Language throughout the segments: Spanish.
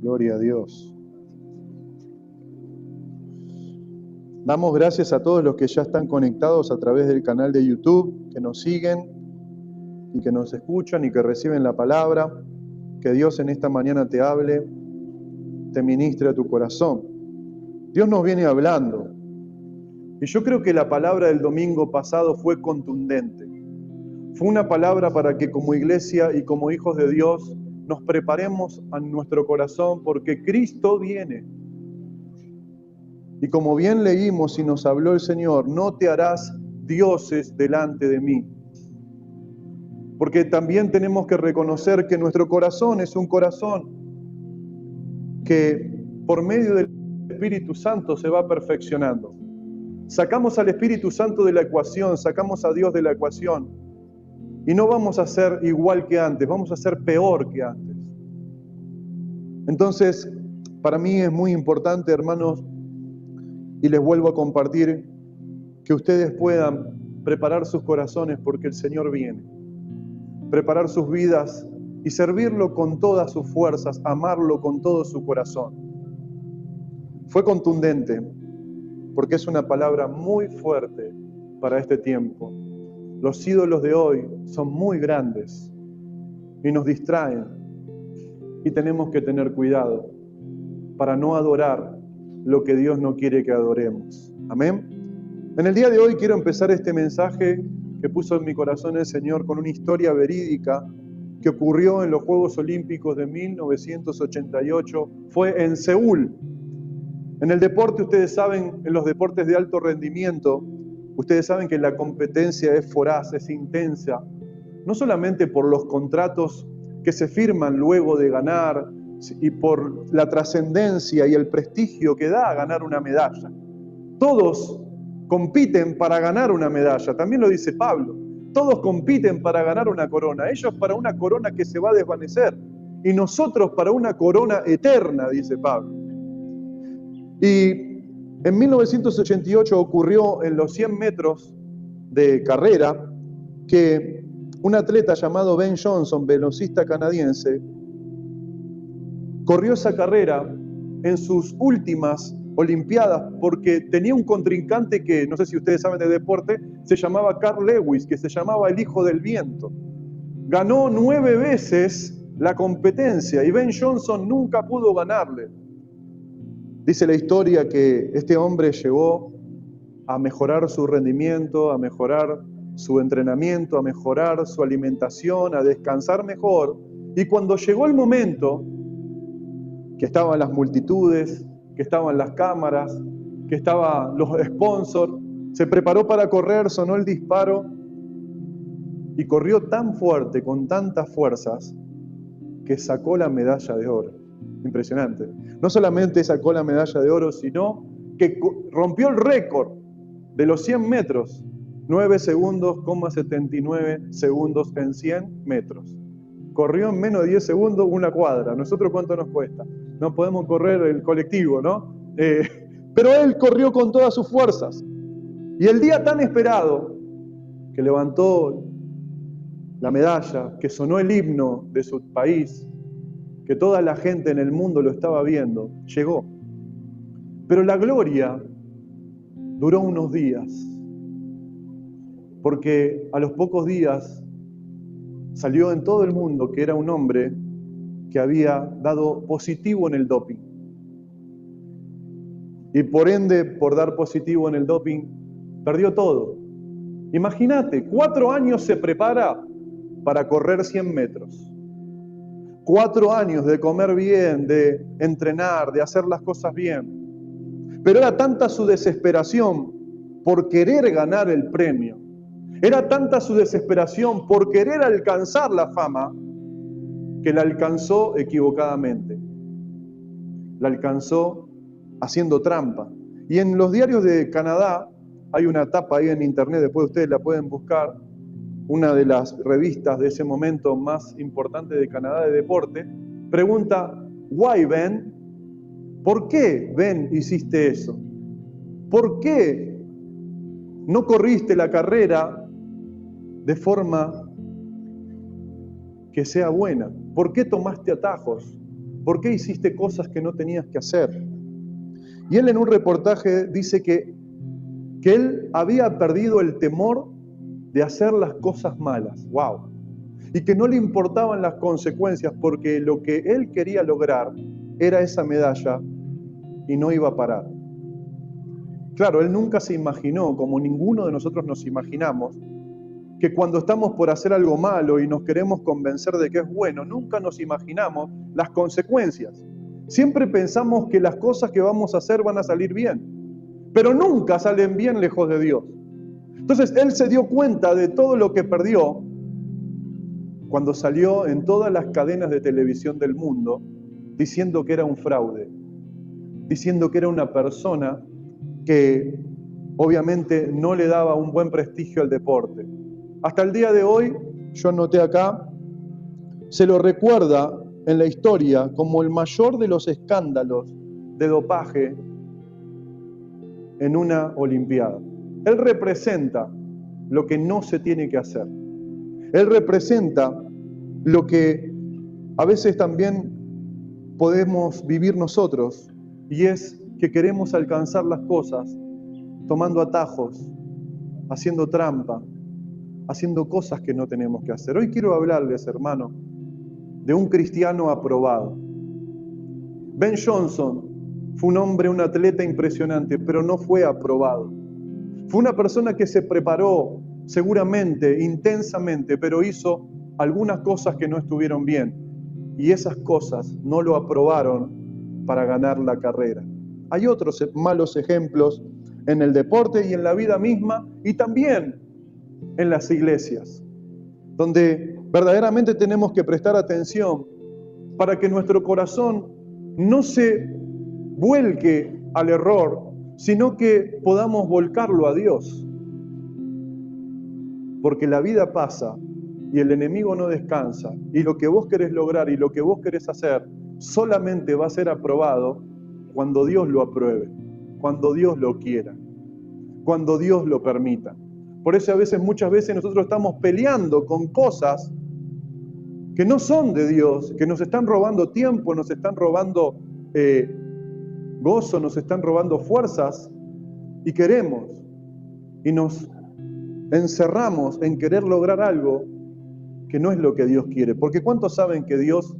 Gloria a Dios. Damos gracias a todos los que ya están conectados a través del canal de YouTube, que nos siguen y que nos escuchan y que reciben la palabra. Que Dios en esta mañana te hable, te ministre a tu corazón. Dios nos viene hablando. Y yo creo que la palabra del domingo pasado fue contundente. Fue una palabra para que como iglesia y como hijos de Dios nos preparemos a nuestro corazón porque Cristo viene. Y como bien leímos y nos habló el Señor, no te harás dioses delante de mí. Porque también tenemos que reconocer que nuestro corazón es un corazón que por medio del Espíritu Santo se va perfeccionando. Sacamos al Espíritu Santo de la ecuación, sacamos a Dios de la ecuación y no vamos a ser igual que antes, vamos a ser peor que antes. Entonces, para mí es muy importante, hermanos, y les vuelvo a compartir, que ustedes puedan preparar sus corazones porque el Señor viene. Preparar sus vidas y servirlo con todas sus fuerzas, amarlo con todo su corazón. Fue contundente, porque es una palabra muy fuerte para este tiempo. Los ídolos de hoy son muy grandes y nos distraen. Y tenemos que tener cuidado para no adorar lo que Dios no quiere que adoremos. Amén. En el día de hoy quiero empezar este mensaje que puso en mi corazón el Señor con una historia verídica que ocurrió en los Juegos Olímpicos de 1988. Fue en Seúl. En el deporte, ustedes saben, en los deportes de alto rendimiento, ustedes saben que la competencia es voraz, es intensa, no solamente por los contratos que se firman luego de ganar y por la trascendencia y el prestigio que da ganar una medalla. Todos compiten para ganar una medalla, también lo dice Pablo. Todos compiten para ganar una corona, ellos para una corona que se va a desvanecer y nosotros para una corona eterna, dice Pablo. Y en 1988 ocurrió en los 100 metros de carrera que un atleta llamado Ben Johnson, velocista canadiense, corrió esa carrera en sus últimas Olimpiadas porque tenía un contrincante que, no sé si ustedes saben de deporte, se llamaba Carl Lewis, que se llamaba el hijo del viento. Ganó 9 veces la competencia y Ben Johnson nunca pudo ganarle. Dice la historia que este hombre llegó a mejorar su rendimiento, a mejorar su entrenamiento, a mejorar su alimentación, a descansar mejor. Y cuando llegó el momento, que estaban las multitudes, que estaban las cámaras, que estaban los sponsors, se preparó para correr, sonó el disparo y corrió tan fuerte, con tantas fuerzas, que sacó la medalla de oro. Impresionante. No solamente sacó la medalla de oro, sino que rompió el récord de los 100 metros, 9 segundos, 79 segundos en 100 metros. Corrió en menos de 10 segundos una cuadra. ¿Nosotros cuánto nos cuesta? No podemos correr el colectivo, ¿no? Pero él corrió con todas sus fuerzas. Y el día tan esperado, que levantó la medalla, que sonó el himno de su país, que toda la gente en el mundo lo estaba viendo, llegó. Pero la gloria duró unos días, porque a los pocos días salió en todo el mundo que era un hombre que había dado positivo en el doping. Y por ende, por dar positivo en el doping, perdió todo. Imagínate, 4 años se prepara para correr 100 metros. 4 años de comer bien, de entrenar, de hacer las cosas bien. Pero era tanta su desesperación por querer ganar el premio. Era tanta su desesperación por querer alcanzar la fama que la alcanzó equivocadamente. La alcanzó haciendo trampa. Y en los diarios de Canadá, hay una tapa ahí en internet, después ustedes la pueden buscar, una de las revistas de ese momento más importante de Canadá de deporte, pregunta, ¿Why, Ben? ¿Por qué, Ben, hiciste eso? ¿Por qué no corriste la carrera de forma que sea buena? ¿Por qué tomaste atajos? ¿Por qué hiciste cosas que no tenías que hacer? Y él en un reportaje dice que él había perdido el temor de hacer las cosas malas. ¡Wow! Y que no le importaban las consecuencias porque lo que él quería lograr era esa medalla y no iba a parar. Claro, él nunca se imaginó, como ninguno de nosotros nos imaginamos, que cuando estamos por hacer algo malo y nos queremos convencer de que es bueno, nunca nos imaginamos las consecuencias. Siempre pensamos que las cosas que vamos a hacer van a salir bien, pero nunca salen bien lejos de Dios. Entonces él se dio cuenta de todo lo que perdió cuando salió en todas las cadenas de televisión del mundo diciendo que era un fraude, diciendo que era una persona que obviamente no le daba un buen prestigio al deporte. Hasta el día de hoy, yo anoté acá, se lo recuerda en la historia como el mayor de los escándalos de dopaje en una Olimpiada. Él representa lo que no se tiene que hacer. Él representa lo que a veces también podemos vivir nosotros, y es que queremos alcanzar las cosas tomando atajos, haciendo trampa, haciendo cosas que no tenemos que hacer. Hoy quiero hablarles, hermano, de un cristiano aprobado. Ben Johnson fue un hombre, un atleta impresionante, pero no fue aprobado. Fue una persona que se preparó seguramente, intensamente, pero hizo algunas cosas que no estuvieron bien. Y esas cosas no lo aprobaron para ganar la carrera. Hay otros malos ejemplos en el deporte y en la vida misma, y también en las iglesias, donde verdaderamente tenemos que prestar atención para que nuestro corazón no se vuelque al error, sino que podamos volcarlo a Dios. Porque la vida pasa y el enemigo no descansa, y lo que vos querés lograr y lo que vos querés hacer solamente va a ser aprobado cuando Dios lo apruebe, cuando Dios lo quiera, cuando Dios lo permita. Por eso muchas veces nosotros estamos peleando con cosas que no son de Dios, que nos están robando tiempo, nos están robando gozo, nos están robando fuerzas, y queremos, y nos encerramos en querer lograr algo que no es lo que Dios quiere. Porque ¿cuántos saben que Dios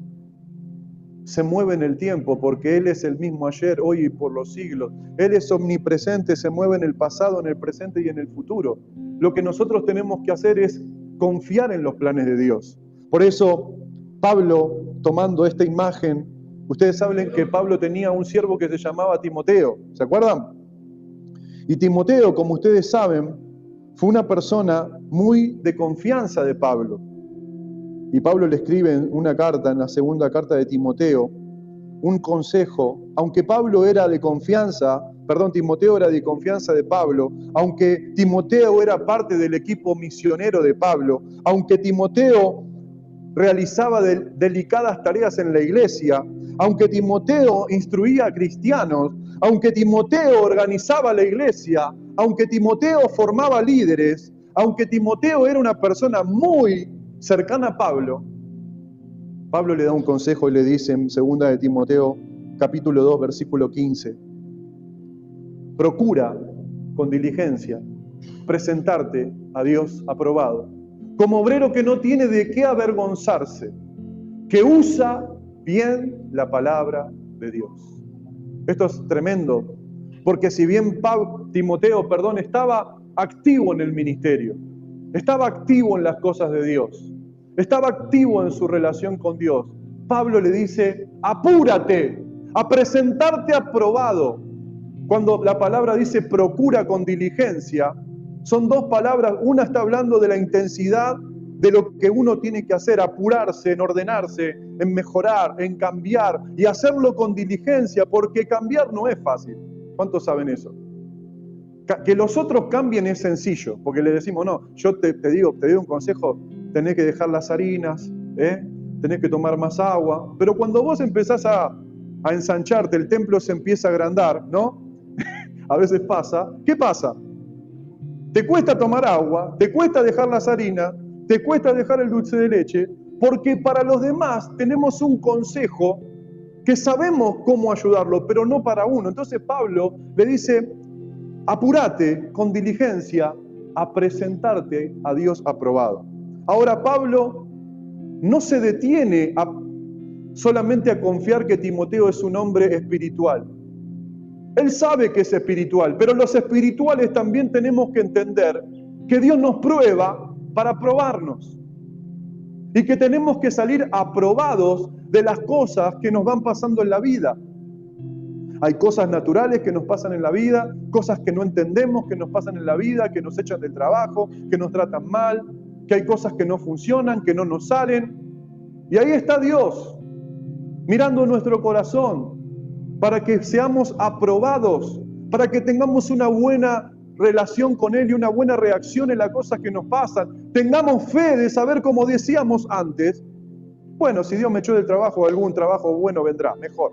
se mueve en el tiempo? Porque Él es el mismo ayer, hoy y por los siglos. Él es omnipresente, se mueve en el pasado, en el presente y en el futuro. Lo que nosotros tenemos que hacer es confiar en los planes de Dios. Por eso, Pablo, tomando esta imagen, ustedes saben que Pablo tenía un siervo que se llamaba Timoteo, ¿se acuerdan? Y Timoteo, como ustedes saben, fue una persona muy de confianza de Pablo. Y Pablo le escribe en una carta, en la segunda carta de Timoteo, un consejo. Aunque Timoteo era de confianza de Pablo, aunque Timoteo era parte del equipo misionero de Pablo, aunque Timoteo realizaba delicadas tareas en la iglesia, aunque Timoteo instruía a cristianos, aunque Timoteo organizaba la iglesia, aunque Timoteo formaba líderes, aunque Timoteo era una persona muy cercana a Pablo, Pablo le da un consejo y le dice en 2 de Timoteo, capítulo 2, versículo 15, procura con diligencia presentarte a Dios aprobado, como obrero que no tiene de qué avergonzarse, que usa bien la palabra de Dios. Esto es tremendo, porque si bien Timoteo estaba activo en el ministerio, estaba activo en las cosas de Dios, estaba activo en su relación con Dios, Pablo le dice, apúrate a presentarte aprobado. Cuando la palabra dice procura con diligencia, son dos palabras. Una está hablando de la intensidad de lo que uno tiene que hacer, apurarse, en ordenarse, en mejorar, en cambiar, y hacerlo con diligencia, porque cambiar no es fácil. ¿Cuántos saben eso? Que los otros cambien es sencillo, porque le decimos, no, yo te digo un consejo, tenés que dejar las harinas, tenés que tomar más agua, pero cuando vos empezás a ensancharte, el templo se empieza a agrandar, ¿no? A veces pasa. ¿Qué pasa? Te cuesta tomar agua, te cuesta dejar las harinas, te cuesta dejar el dulce de leche, porque para los demás tenemos un consejo que sabemos cómo ayudarlo, pero no para uno. Entonces Pablo le dice, apúrate con diligencia a presentarte a Dios aprobado. Ahora Pablo no se detiene solamente a confiar que Timoteo es un hombre espiritual. Él sabe que es espiritual, pero los espirituales también tenemos que entender que Dios nos prueba para probarnos y que tenemos que salir aprobados de las cosas que nos van pasando en la vida. Hay cosas naturales que nos pasan en la vida, cosas que no entendemos que nos pasan en la vida, que nos echan del trabajo, que nos tratan mal, que hay cosas que no funcionan, que no nos salen. Y ahí está Dios, mirando nuestro corazón, para que seamos aprobados, para que tengamos una buena relación con Él y una buena reacción en las cosas que nos pasan. Tengamos fe de saber, como decíamos antes, bueno, si Dios me echó del trabajo, algún trabajo bueno vendrá, mejor.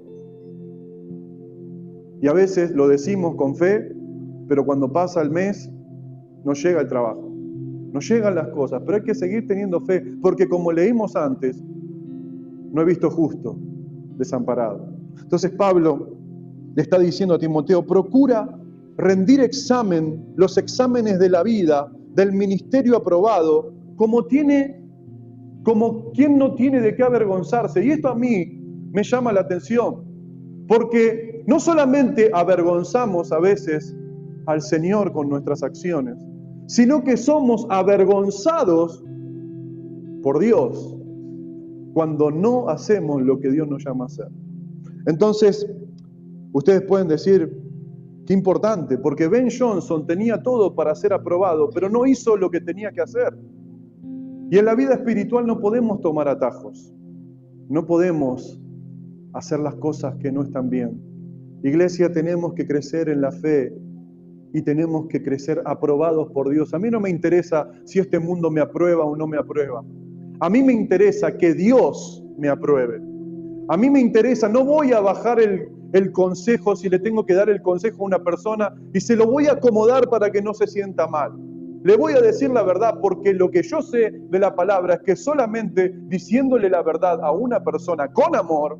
Y a veces lo decimos con fe, pero cuando pasa el mes, no llega el trabajo, no llegan las cosas, pero hay que seguir teniendo fe, porque como leímos antes, no he visto justo desamparado. Entonces Pablo le está diciendo a Timoteo, procura rendir los exámenes de la vida, del ministerio aprobado, como quien no tiene de qué avergonzarse. Y esto a mí me llama la atención, porque no solamente avergonzamos a veces al Señor con nuestras acciones, sino que somos avergonzados por Dios cuando no hacemos lo que Dios nos llama a hacer. Entonces, ustedes pueden decir, qué importante, porque Ben Johnson tenía todo para ser aprobado, pero no hizo lo que tenía que hacer. Y en la vida espiritual no podemos tomar atajos, no podemos hacer las cosas que no están bien. Iglesia, tenemos que crecer en la fe y tenemos que crecer aprobados por Dios. A mí no me interesa si este mundo me aprueba o no me aprueba. A mí me interesa que Dios me apruebe. A mí me interesa, no voy a bajar el consejo si le tengo que dar el consejo a una persona y se lo voy a acomodar para que no se sienta mal. Le voy a decir la verdad porque lo que yo sé de la palabra es que solamente diciéndole la verdad a una persona con amor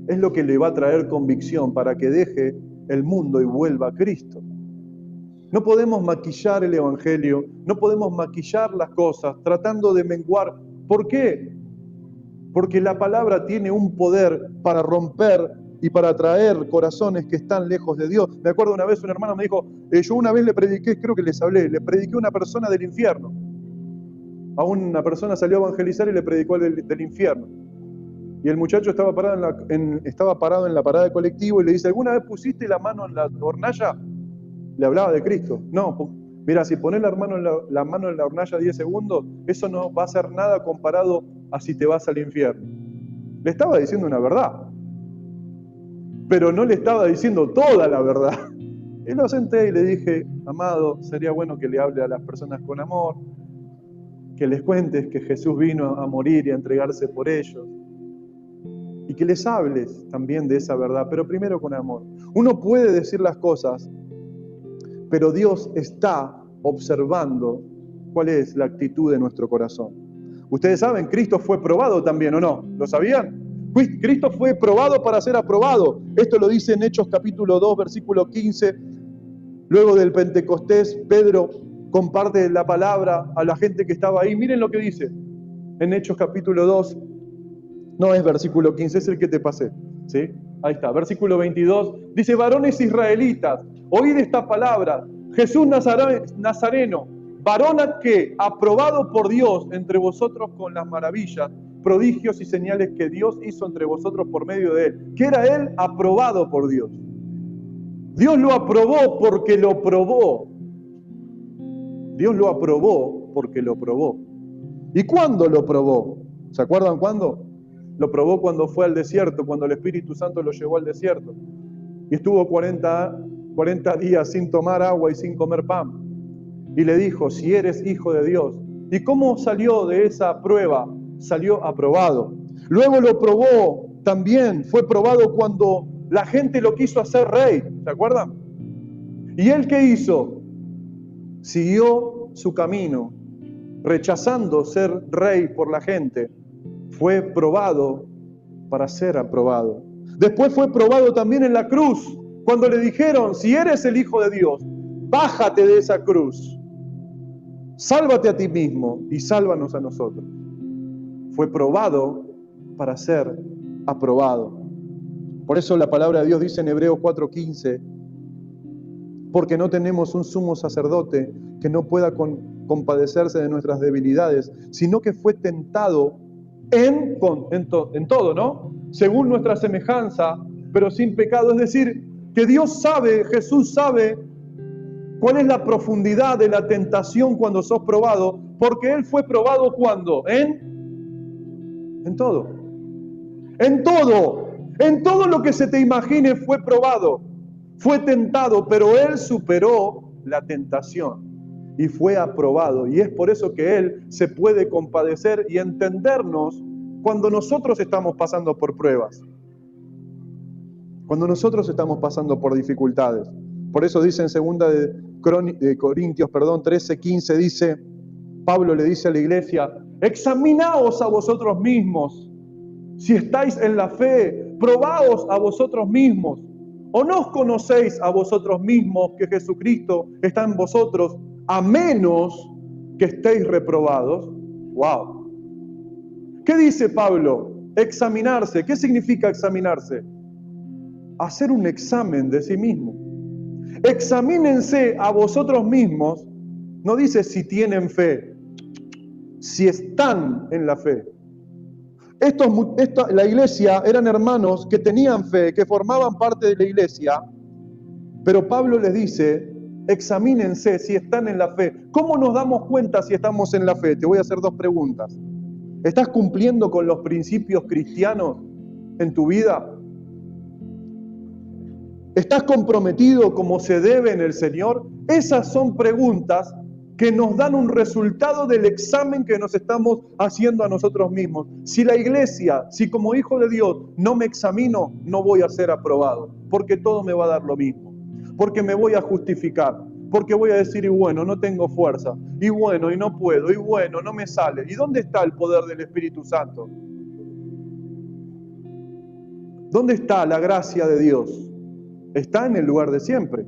es lo que le va a traer convicción para que deje el mundo y vuelva a Cristo. No podemos maquillar el Evangelio, no podemos maquillar las cosas tratando de menguar. ¿Por qué? Porque la palabra tiene un poder para romper y para atraer corazones que están lejos de Dios. Me acuerdo una vez un hermano me dijo, yo una vez le prediqué, creo que les hablé, le prediqué a una persona del infierno. A una persona salió a evangelizar y le predicó del infierno. Y el muchacho estaba parado en la parada de colectivo y le dice, ¿alguna vez pusiste la mano en la hornalla? Le hablaba de Cristo. No, mira, si pones la mano en la hornalla 10 segundos, eso no va a ser nada comparado a si te vas al infierno. Le estaba diciendo una verdad, pero no le estaba diciendo toda la verdad. Y lo senté y le dije, amado, sería bueno que le hable a las personas con amor, que les cuentes que Jesús vino a morir y a entregarse por ellos, y que les hables también de esa verdad, pero primero con amor. Uno puede decir las cosas, pero Dios está observando cuál es la actitud de nuestro corazón. Ustedes saben, Cristo fue probado también, ¿o no? ¿Lo sabían? Cristo fue probado para ser aprobado. Esto lo dice en Hechos capítulo 2, versículo 15. Luego del Pentecostés, Pedro comparte la palabra a la gente que estaba ahí. Miren lo que dice en Hechos capítulo 2. No es versículo 15, es el que te pasé, ¿sí? Ahí está, versículo 22. Dice, varones israelitas, oíd esta palabra. Jesús Nazareno, varón que aprobado por Dios entre vosotros con las maravillas, prodigios y señales que Dios hizo entre vosotros por medio de él. Que era él aprobado por Dios. Dios lo aprobó porque lo probó. Dios lo aprobó porque lo probó. ¿Y cuándo lo probó? ¿Se acuerdan cuándo? Lo probó cuando fue al desierto, cuando el Espíritu Santo lo llevó al desierto. Y estuvo 40 días sin tomar agua y sin comer pan. Y le dijo, si eres hijo de Dios. ¿Y cómo salió de esa prueba? Salió aprobado. Luego lo probó también, fue probado cuando la gente lo quiso hacer rey. ¿Se acuerdan? ¿Y él qué hizo? Siguió su camino, rechazando ser rey por la gente. Fue probado para ser aprobado. Después fue probado también en la cruz, cuando le dijeron, si eres el Hijo de Dios, bájate de esa cruz, sálvate a ti mismo y sálvanos a nosotros. Fue probado para ser aprobado. Por eso la palabra de Dios dice en Hebreos 4:15, porque no tenemos un sumo sacerdote que no pueda compadecerse de nuestras debilidades, sino que fue tentado en todo, ¿no? Según nuestra semejanza, pero sin pecado. Es decir, que Dios sabe, Jesús sabe cuál es la profundidad de la tentación cuando sos probado, porque Él fue probado ¿cuándo? En todo. En todo. En todo lo que se te imagine fue probado. Fue tentado, pero Él superó la tentación y fue aprobado. Y es por eso que Él se puede compadecer y entendernos cuando nosotros estamos pasando por pruebas. Cuando nosotros estamos pasando por dificultades. Por eso dice en 2 de Corintios 13:15, dice, Pablo le dice a la iglesia, examinaos a vosotros mismos, si estáis en la fe, probaos a vosotros mismos. ¿O no os conocéis a vosotros mismos que Jesucristo está en vosotros, a menos que estéis reprobados? ¡Wow! ¿Qué dice Pablo? Examinarse. ¿Qué significa examinarse? Hacer un examen de sí mismo. Examínense a vosotros mismos. No dice si tienen fe, si están en la fe. La iglesia eran hermanos que tenían fe, que formaban parte de la iglesia, pero Pablo les dice, examínense si están en la fe. ¿Cómo nos damos cuenta si estamos en la fe? Te voy a hacer 2 preguntas. ¿Estás cumpliendo con los principios cristianos en tu vida? ¿Estás comprometido como se debe en el Señor? Esas son preguntas que nos dan un resultado del examen que nos estamos haciendo a nosotros mismos. Si la iglesia, si como hijo de Dios no me examino, no voy a ser aprobado, porque todo me va a dar lo mismo, porque me voy a justificar, porque voy a decir, y bueno, no tengo fuerza, y bueno, y no puedo, y bueno, no me sale. ¿Y dónde está el poder del Espíritu Santo? ¿Dónde está la gracia de Dios? Está en el lugar de siempre,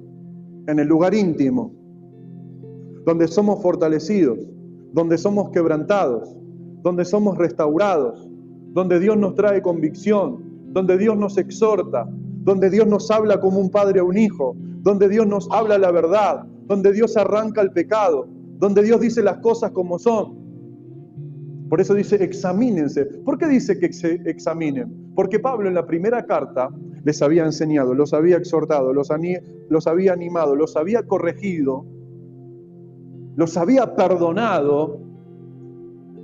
en el lugar íntimo, donde somos fortalecidos, donde somos quebrantados, donde somos restaurados, donde Dios nos trae convicción, donde Dios nos exhorta, donde Dios nos habla como un padre a un hijo, donde Dios nos habla la verdad, donde Dios arranca el pecado, donde Dios dice las cosas como son. Por eso dice, examínense. ¿Por qué dice que se examinen? Porque Pablo en la primera carta les había enseñado, los había exhortado, los había animado, los había corregido, los había perdonado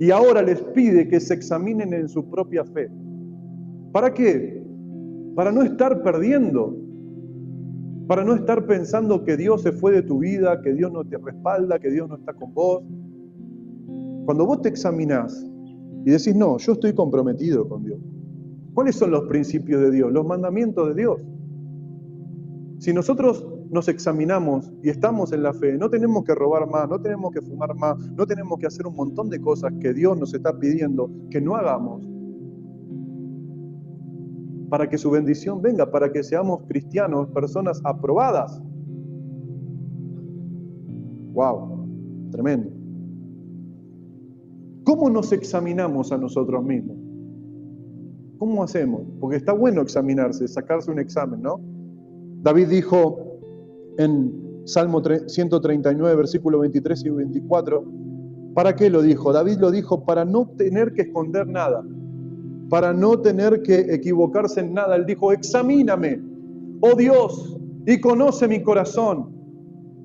y ahora les pide que se examinen en su propia fe. ¿Para qué? Para no estar perdiendo, para no estar pensando que Dios se fue de tu vida, que Dios no te respalda, que Dios no está con vos. Cuando vos te examinás y decís, no, yo estoy comprometido con Dios. ¿Cuáles son los principios de Dios? Los mandamientos de Dios. Si nosotros nos examinamos y estamos en la fe, no tenemos que robar más, no tenemos que fumar más, no tenemos que hacer un montón de cosas que Dios nos está pidiendo que no hagamos para que su bendición venga, para que seamos cristianos, personas aprobadas. ¡Wow! Tremendo. ¿Cómo nos examinamos a nosotros mismos? ¿Cómo hacemos? Porque está bueno examinarse, sacarse un examen, ¿no? David dijo en Salmo 139, versículos 23 y 24, ¿para qué lo dijo? David lo dijo para no tener que esconder nada, para no tener que equivocarse en nada. Él dijo, examíname, oh Dios, y conoce mi corazón.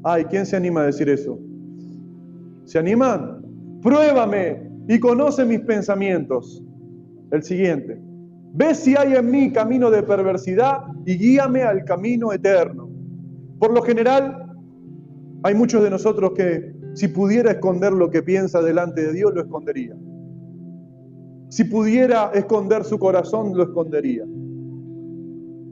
Ay, ¿quién se anima a decir eso? ¿Se animan? Pruébame y conoce mis pensamientos. El siguiente. Ve si hay en mí camino de perversidad y guíame al camino eterno. Por lo general, hay muchos de nosotros que si pudiera esconder lo que piensa delante de Dios, lo escondería. Si pudiera esconder su corazón, lo escondería.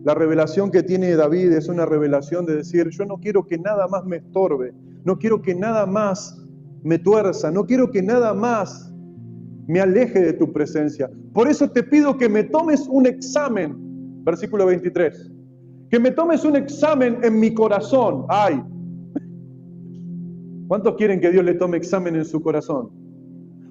La revelación que tiene David es una revelación de decir, yo no quiero que nada más me estorbe, no quiero que nada más me tuerza, no quiero que nada más me aleje de tu presencia. Por eso te pido que me tomes un examen, versículo 23, que me tomes un examen en mi corazón. Ay, ¿cuántos quieren que Dios le tome examen en su corazón?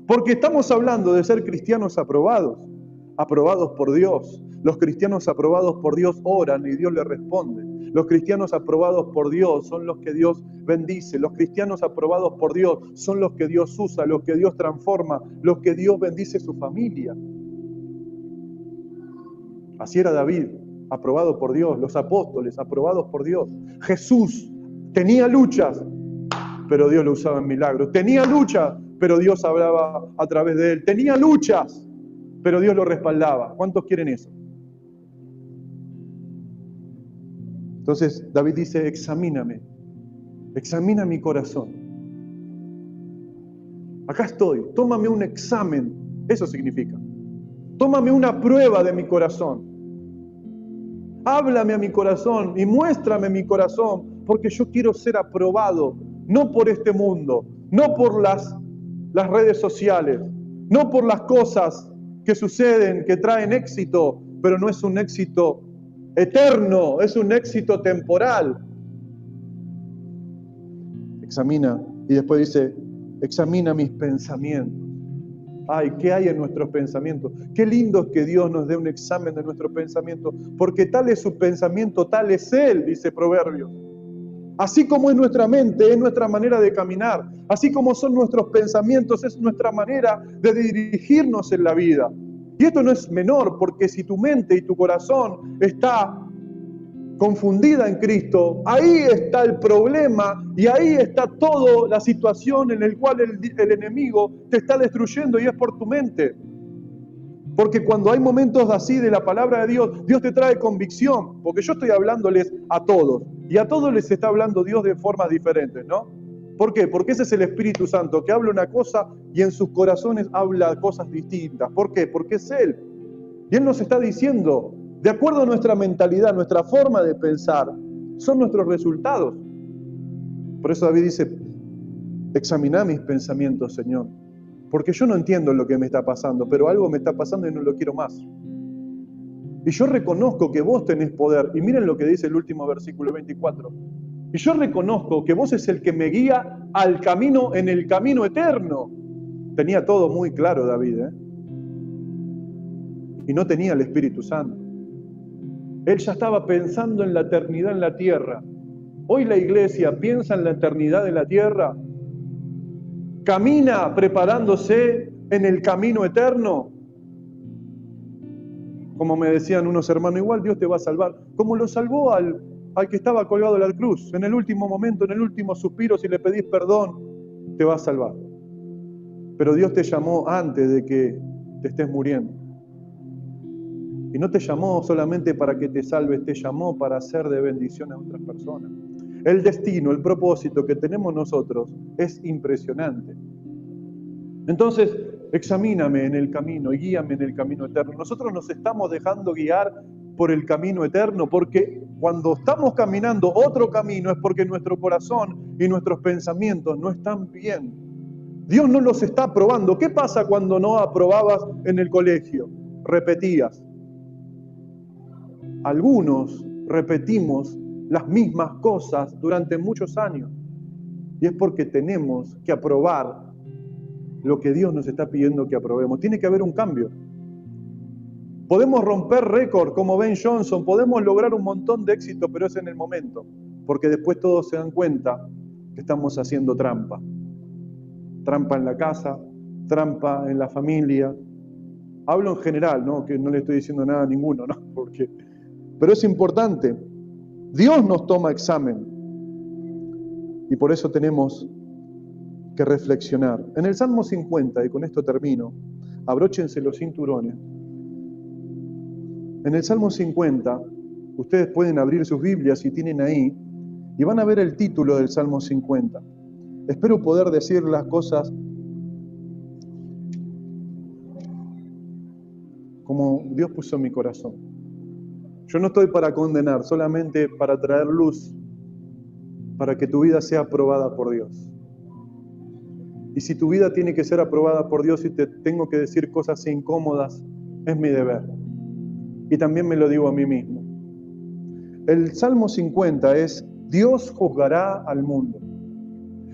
Porque estamos hablando de ser cristianos aprobados, aprobados por Dios. Los cristianos aprobados por Dios oran y Dios les responde. Los cristianos aprobados por Dios son los que Dios bendice. Los cristianos aprobados por Dios son los que Dios usa, los que Dios transforma, los que Dios bendice su familia. Así era David, aprobado por Dios. Los apóstoles, aprobados por Dios. Jesús tenía luchas, pero Dios lo usaba en milagros. Tenía luchas, pero Dios hablaba a través de él. Tenía luchas, pero Dios lo respaldaba. ¿Cuántos quieren eso? Entonces David dice, examíname, examina mi corazón. Acá estoy, tómame un examen, eso significa. Tómame una prueba de mi corazón. Háblame a mi corazón y muéstrame mi corazón, porque yo quiero ser aprobado, no por este mundo, no por las redes sociales, no por las cosas que suceden, que traen éxito, pero no es un éxito eterno, es un éxito temporal. Examina, y después dice, examina mis pensamientos. Ay, ¿qué hay en nuestros pensamientos? Qué lindo es que Dios nos dé un examen de nuestros pensamientos, porque tal es su pensamiento, tal es Él, dice Proverbios. Así como es nuestra mente, es nuestra manera de caminar. Así como son nuestros pensamientos, es nuestra manera de dirigirnos en la vida. Y esto no es menor, porque si tu mente y tu corazón está confundida en Cristo, ahí está el problema y ahí está toda la situación en la cual el enemigo te está destruyendo, y es por tu mente. Porque cuando hay momentos así de la palabra de Dios, Dios te trae convicción, porque yo estoy hablándoles a todos, y a todos les está hablando Dios de formas diferentes, ¿no? ¿Por qué? Porque ese es el Espíritu Santo, que habla una cosa y en sus corazones habla cosas distintas. ¿Por qué? Porque es Él. Y Él nos está diciendo, de acuerdo a nuestra mentalidad, nuestra forma de pensar, son nuestros resultados. Por eso David dice, examina mis pensamientos, Señor. Porque yo no entiendo lo que me está pasando, pero algo me está pasando y no lo quiero más. Y yo reconozco que vos tenés poder. Y miren lo que dice el último versículo 24. Y yo reconozco que vos es el que me guía al camino, en el camino eterno. Tenía todo muy claro David, ¿eh? Y no tenía el Espíritu Santo. Él ya estaba pensando en la eternidad en la tierra. Hoy la iglesia piensa en la eternidad en la tierra. Camina preparándose en el camino eterno. Como me decían unos hermanos, igual Dios te va a salvar. Como lo salvó al que estaba colgado en la cruz. En el último momento, en el último suspiro, si le pedís perdón, te va a salvar. Pero Dios te llamó antes de que te estés muriendo. Y no te llamó solamente para que te salves, te llamó para hacer de bendición a otras personas. El destino, el propósito que tenemos nosotros es impresionante. Entonces, examíname en el camino y guíame en el camino eterno. Nosotros nos estamos dejando guiar por el camino eterno, porque cuando estamos caminando otro camino es porque nuestro corazón y nuestros pensamientos no están bien. Dios no los está aprobando. ¿Qué pasa cuando no aprobabas en el colegio? Repetías. Algunos repetimos las mismas cosas durante muchos años. Y es porque tenemos que aprobar lo que Dios nos está pidiendo que aprobemos. Tiene que haber un cambio. Podemos romper récord como Ben Johnson, podemos lograr un montón de éxito, pero es en el momento. Porque después todos se dan cuenta que estamos haciendo trampa. Trampa en la casa, trampa en la familia. Hablo en general, ¿no? Que no le estoy diciendo nada a ninguno, ¿no? Pero es importante. Dios nos toma examen. Y por eso tenemos que reflexionar. En el Salmo 50, y con esto termino, abróchense los cinturones. En el Salmo 50, ustedes pueden abrir sus Biblias si tienen ahí, y van a ver el título del Salmo 50. Espero poder decir las cosas como Dios puso en mi corazón. Yo no estoy para condenar, solamente para traer luz, para que tu vida sea aprobada por Dios. Y si tu vida tiene que ser aprobada por Dios y te tengo que decir cosas incómodas, es mi deber. Y también me lo digo a mí mismo. El Salmo 50 es: Dios juzgará al mundo.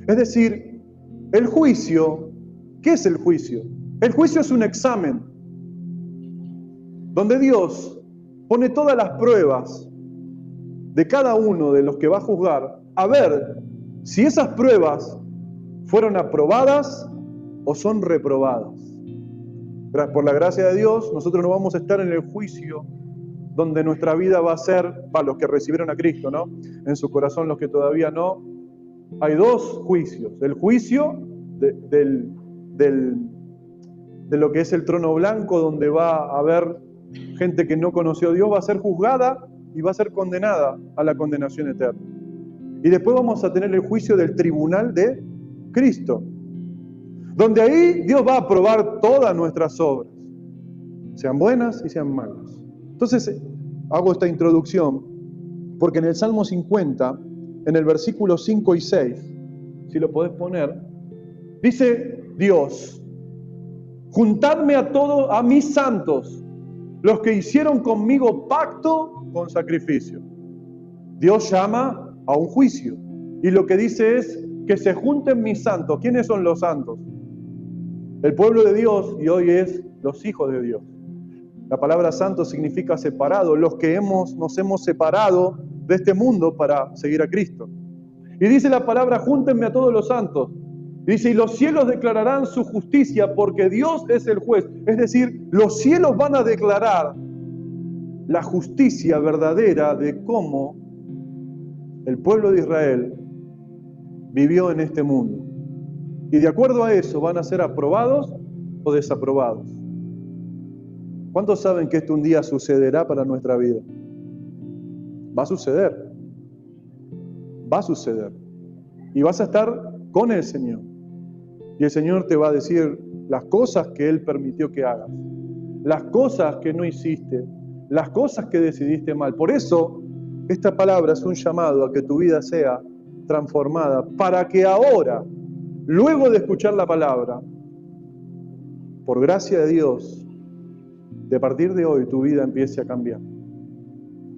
Es decir, el juicio, ¿qué es el juicio? El juicio es un examen donde Dios pone todas las pruebas de cada uno de los que va a juzgar, a ver si esas pruebas fueron aprobadas o son reprobadas. Por la gracia de Dios, nosotros no vamos a estar en el juicio donde nuestra vida va a ser, para los que recibieron a Cristo, ¿no? En su corazón, los que todavía no. Hay dos juicios: el juicio de lo que es el trono blanco, donde va a haber gente que no conoció a Dios, va a ser juzgada y va a ser condenada a la condenación eterna. Y después vamos a tener el juicio del tribunal de Cristo, donde ahí Dios va a aprobar todas nuestras obras, sean buenas y sean malas. Entonces, hago esta introducción porque en el Salmo 50, en el versículo 5 y 6, si lo podés poner, dice Dios: juntadme a todos, a mis santos, los que hicieron conmigo pacto con sacrificio. Dios llama a un juicio y lo que dice es que se junten mis santos. ¿Quiénes son los santos? El pueblo de Dios, y hoy es los hijos de Dios. La palabra santo significa separado, los que nos hemos separado de este mundo para seguir a Cristo. Y dice la palabra: júntenme a todos los santos. Y dice: y los cielos declararán su justicia, porque Dios es el juez. Es decir, los cielos van a declarar la justicia verdadera de cómo el pueblo de Israel vivió en este mundo. Y de acuerdo a eso van a ser aprobados o desaprobados. ¿Cuántos saben que esto un día sucederá para nuestra vida? Va a suceder. Va a suceder. Y vas a estar con el Señor. Y el Señor te va a decir las cosas que Él permitió que hagas, las cosas que no hiciste, las cosas que decidiste mal. Por eso, esta palabra es un llamado a que tu vida sea transformada, para que ahora, luego de escuchar la palabra, por gracia de Dios, de partir de hoy tu vida empiece a cambiar.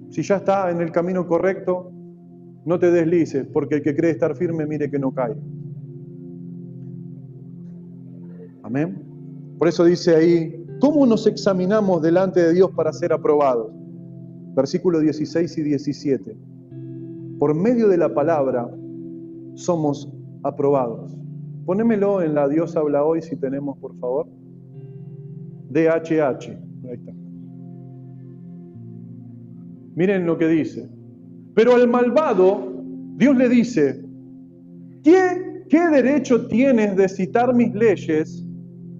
Si ya está en el camino correcto, no te deslices, porque el que cree estar firme, mire que no cae. Amén. Por eso dice ahí: ¿cómo nos examinamos delante de Dios para ser aprobados? Versículos 16 y 17. Por medio de la palabra somos aprobados. Ponémelo en la Dios habla hoy, si tenemos, por favor. DHH. Ahí está. Miren lo que dice. Pero al malvado, Dios le dice: ¿Qué derecho tienes de citar mis leyes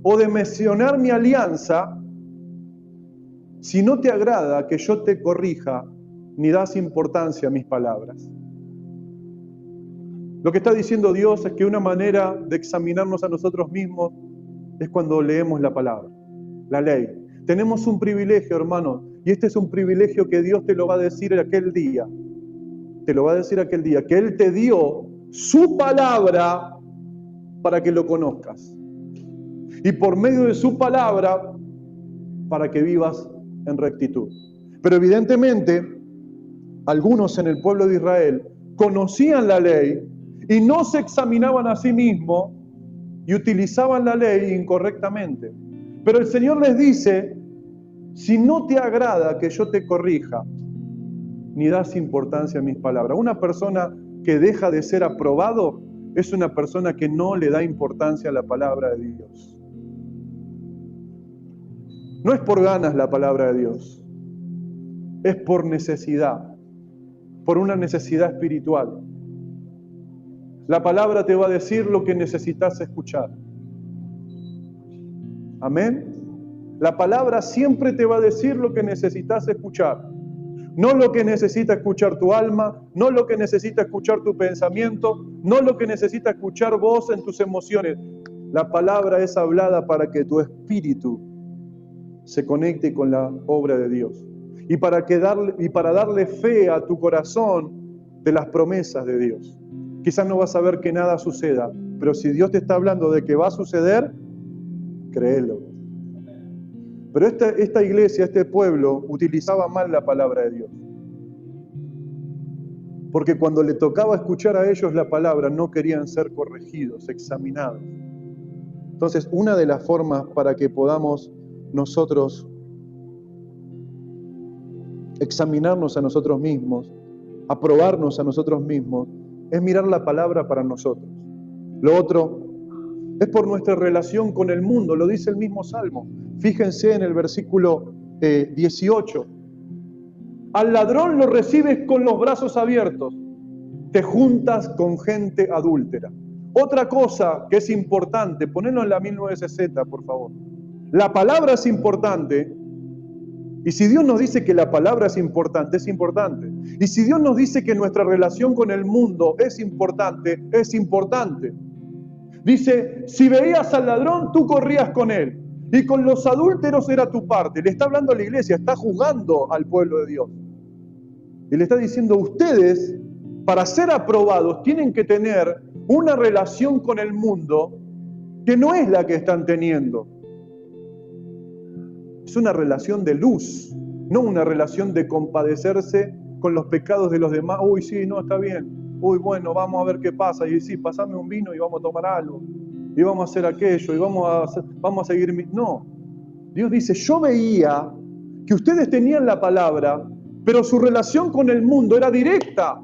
o de mencionar mi alianza si no te agrada que yo te corrija ni das importancia a mis palabras? Lo que está diciendo Dios es que una manera de examinarnos a nosotros mismos es cuando leemos la palabra, la ley. Tenemos un privilegio, hermano, y este es un privilegio que Dios te lo va a decir aquel día. Te lo va a decir aquel día, que Él te dio su palabra para que lo conozcas. Y por medio de su palabra, para que vivas en rectitud. Pero evidentemente, algunos en el pueblo de Israel conocían la ley y no se examinaban a sí mismos y utilizaban la ley incorrectamente. Pero el Señor les dice: si no te agrada que yo te corrija, ni das importancia a mis palabras. Una persona que deja de ser aprobado es una persona que no le da importancia a la palabra de Dios. No es por ganas la palabra de Dios, es por necesidad, por una necesidad espiritual. La palabra te va a decir lo que necesitas escuchar. Amén. La palabra siempre te va a decir lo que necesitas escuchar. No lo que necesita escuchar tu alma, no lo que necesita escuchar tu pensamiento, no lo que necesita escuchar vos en tus emociones. La palabra es hablada para que tu espíritu se conecte con la obra de Dios. Y para darle fe a tu corazón de las promesas de Dios. Quizás no vas a ver que nada suceda, Pero si Dios te está hablando de que va a suceder, créelo. Pero esta iglesia, este pueblo, utilizaba mal la palabra de Dios. Porque cuando le tocaba escuchar a ellos la palabra, no querían ser corregidos, examinados. Entonces, una de las formas para que podamos nosotros examinarnos a nosotros mismos, aprobarnos a nosotros mismos, es mirar la palabra para nosotros. Lo otro es por nuestra relación con el mundo, lo dice el mismo Salmo. Fíjense en el versículo 18. Al ladrón lo recibes con los brazos abiertos, te juntas con gente adúltera. Otra cosa que es importante, ponelo en la 1960, por favor. La palabra es importante, y si Dios nos dice que la palabra es importante, es importante. Y si Dios nos dice que nuestra relación con el mundo es importante, es importante. Dice, si veías al ladrón, tú corrías con él. Y con los adúlteros era tu parte. Le está hablando a la iglesia, está juzgando al pueblo de Dios. Y le está diciendo, ustedes, para ser aprobados, tienen que tener una relación con el mundo que no es la que están teniendo. Es una relación de luz, no una relación de compadecerse con los pecados de los demás. Uy, sí, no, está bien. Uy, bueno, vamos a ver qué pasa. Y sí, pasame un vino y vamos a tomar algo. Y vamos a hacer aquello y vamos a seguir. No. Dios dice, yo veía que ustedes tenían la palabra, pero su relación con el mundo era directa.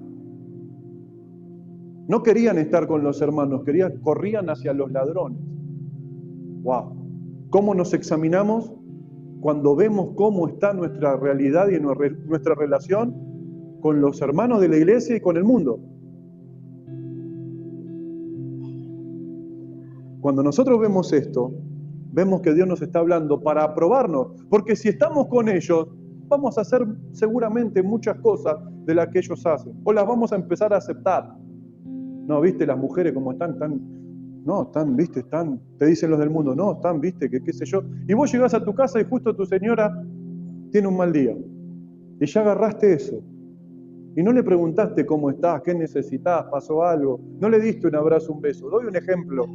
No querían estar con los hermanos, corrían hacia los ladrones. Wow. ¿Cómo nos examinamos? Cuando vemos cómo está nuestra realidad y nuestra relación con los hermanos de la iglesia y con el mundo. Cuando nosotros vemos esto, vemos que Dios nos está hablando para aprobarnos, porque si estamos con ellos, vamos a hacer seguramente muchas cosas de las que ellos hacen, o las vamos a empezar a aceptar. No, viste, las mujeres como están, viste, te dicen los del mundo, no, están, viste, que qué sé yo. Y vos llegás a tu casa y justo tu señora tiene un mal día. Y ya agarraste eso. Y no le preguntaste cómo estás, qué necesitas, pasó algo. No le diste un abrazo, un beso. Doy un ejemplo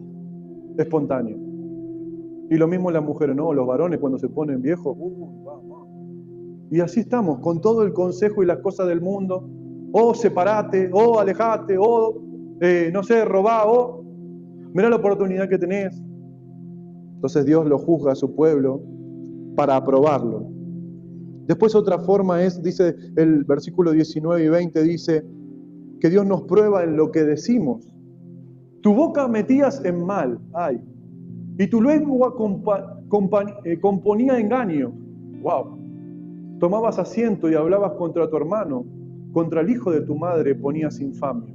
espontáneo. Y lo mismo las mujeres, no, los varones cuando se ponen viejos, vamos. Y así estamos, con todo el consejo y las cosas del mundo. O separate, o alejate, o no sé, robá, o mirá la oportunidad que tenés. Entonces Dios lo juzga a su pueblo para aprobarlo. Después otra forma es, dice el versículo 19 y 20, dice que Dios nos prueba en lo que decimos. Tu boca metías en mal, ay, y tu lengua componía engaño. Wow. Tomabas asiento y hablabas contra tu hermano, contra el hijo de tu madre ponías infamia.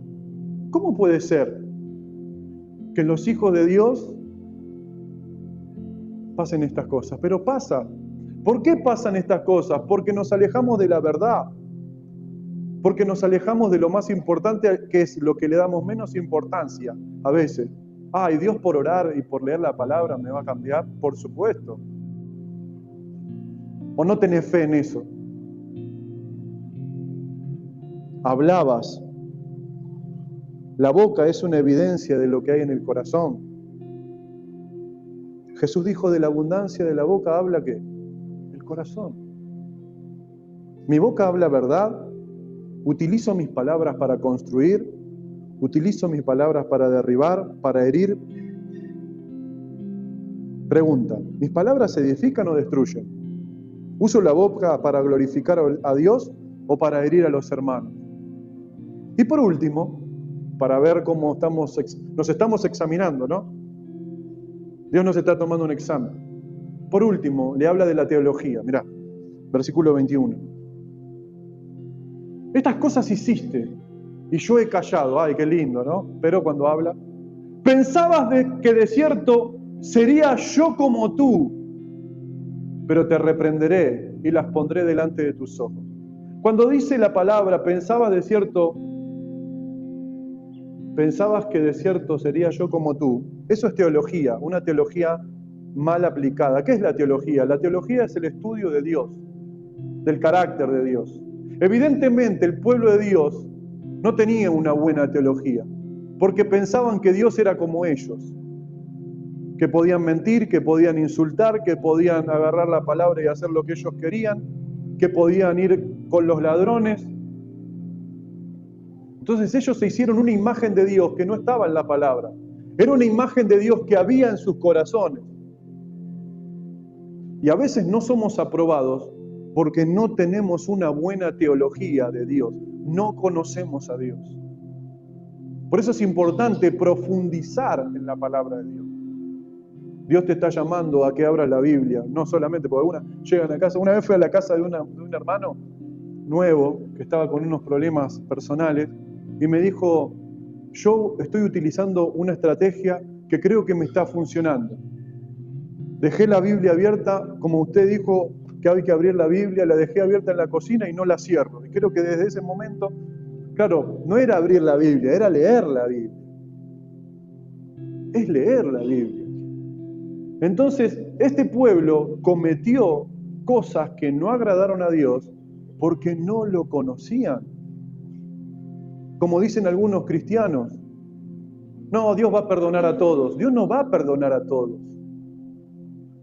¿Cómo puede ser que los hijos de Dios pasen estas cosas? Pero pasa. ¿Por qué pasan estas cosas? Porque nos alejamos de la verdad. Porque nos alejamos de lo más importante, que es lo que le damos menos importancia a veces. Ay, Dios por orar y por leer la palabra me va a cambiar, por supuesto. ¿O no tenés fe en eso? Hablabas. La boca es una evidencia de lo que hay en el corazón. Jesús dijo, de la abundancia de la boca habla ¿qué? El corazón. Mi boca habla verdad. Utilizo mis palabras para construir. Utilizo mis palabras para derribar, para herir. Pregunta, ¿mis palabras edifican o destruyen? ¿Uso la boca para glorificar a Dios o para herir a los hermanos? Y por último, para ver cómo nos estamos examinando, ¿no? Dios nos está tomando un examen. Por último, le habla de la teología. Mirá, versículo 21. Estas cosas hiciste y yo he callado. Ay, qué lindo, ¿no? Pero cuando habla, pensabas que de cierto sería yo como tú, pero te reprenderé y las pondré delante de tus ojos. Cuando dice la palabra, pensabas que de cierto sería yo como tú, eso es teología, una teología mal aplicada. ¿Qué es la teología? La teología es el estudio de Dios, del carácter de Dios. Evidentemente el pueblo de Dios no tenía una buena teología, porque pensaban que Dios era como ellos, que podían mentir, que podían insultar, que podían agarrar la palabra y hacer lo que ellos querían, que podían ir con los ladrones. Entonces ellos se hicieron una imagen de Dios que no estaba en la palabra. Era una imagen de Dios que había en sus corazones. Y a veces no somos aprobados porque no tenemos una buena teología de Dios. No conocemos a Dios. Por eso es importante profundizar en la palabra de Dios. Dios te está llamando a que abras la Biblia, no solamente porque algunas llegan a casa. Una vez fui a la casa de un hermano nuevo que estaba con unos problemas personales y me dijo, yo estoy utilizando una estrategia que creo que me está funcionando. Dejé la Biblia abierta, como usted dijo que hay que abrir la Biblia, la dejé abierta en la cocina y no la cierro. Y creo que desde ese momento, claro, no era abrir la Biblia, era leer la Biblia. Es leer la Biblia. Entonces, este pueblo cometió cosas que no agradaron a Dios porque no lo conocían. Como dicen algunos cristianos, no, Dios va a perdonar a todos. Dios no va a perdonar a todos.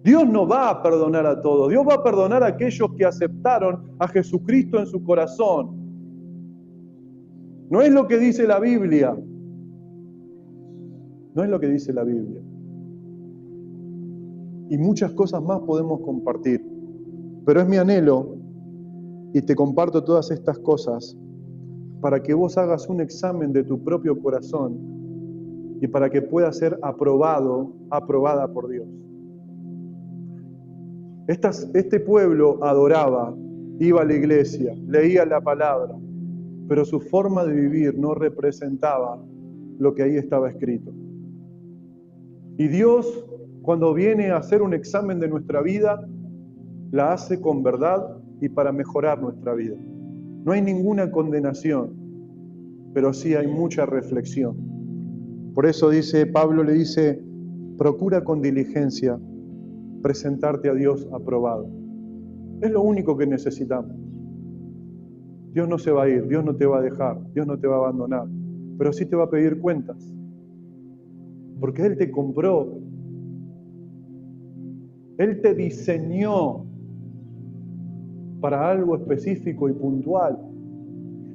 Dios no va a perdonar a todos. Dios va a perdonar a aquellos que aceptaron a Jesucristo en su corazón. No es lo que dice la Biblia. No es lo que dice la Biblia. Y muchas cosas más podemos compartir. Pero es mi anhelo, y te comparto todas estas cosas, para que vos hagas un examen de tu propio corazón y para que puedas ser aprobado, aprobada por Dios. Este pueblo adoraba, iba a la iglesia, leía la palabra, pero su forma de vivir no representaba lo que ahí estaba escrito. Y Dios, cuando viene a hacer un examen de nuestra vida, la hace con verdad y para mejorar nuestra vida. No hay ninguna condenación, pero sí hay mucha reflexión. Por eso Pablo le dice, procura con diligencia presentarte a Dios aprobado. Es lo único que necesitamos. Dios no se va a ir, Dios no te va a dejar, Dios no te va a abandonar, pero sí te va a pedir cuentas. Porque Él te compró, Él te diseñó para algo específico y puntual.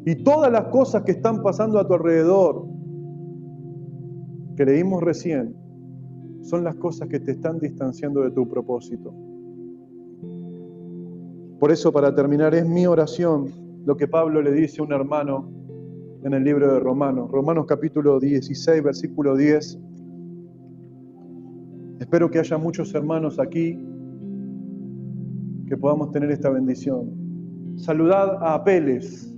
Y todas las cosas que están pasando a tu alrededor, que leímos recién, son las cosas que te están distanciando de tu propósito. Por eso, para terminar, es mi oración lo que Pablo le dice a un hermano en el libro de Romanos. Romanos capítulo 16, versículo 10. Espero que haya muchos hermanos aquí que podamos tener esta bendición. Saludad a Apeles,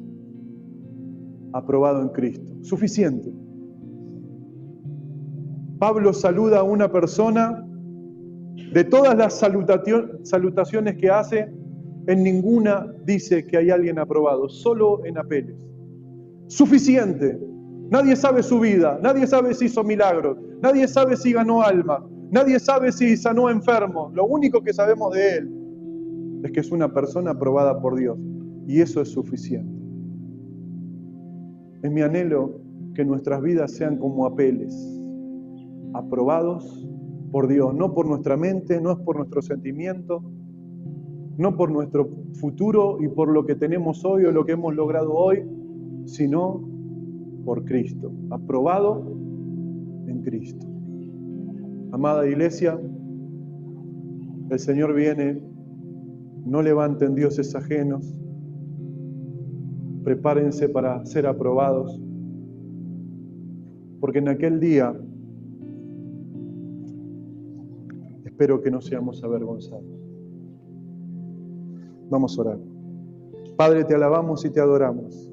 aprobado en Cristo. Suficiente. Pablo saluda a una persona, de todas las salutaciones que hace, en ninguna dice que hay alguien aprobado, solo en Apeles. Suficiente. Nadie sabe su vida, nadie sabe si hizo milagros, nadie sabe si ganó almas, nadie sabe si sanó enfermos. Lo único que sabemos de él es que es una persona aprobada por Dios, y eso es suficiente. Es mi anhelo que nuestras vidas sean como Apeles, aprobados por Dios, no por nuestra mente, no es por nuestro sentimiento, no por nuestro futuro y por lo que tenemos hoy o lo que hemos logrado hoy, sino por Cristo, aprobado en Cristo. Amada iglesia, el Señor viene, no levanten dioses ajenos, prepárense para ser aprobados, porque en aquel día espero que no seamos avergonzados. Vamos a orar. Padre, te alabamos y te adoramos.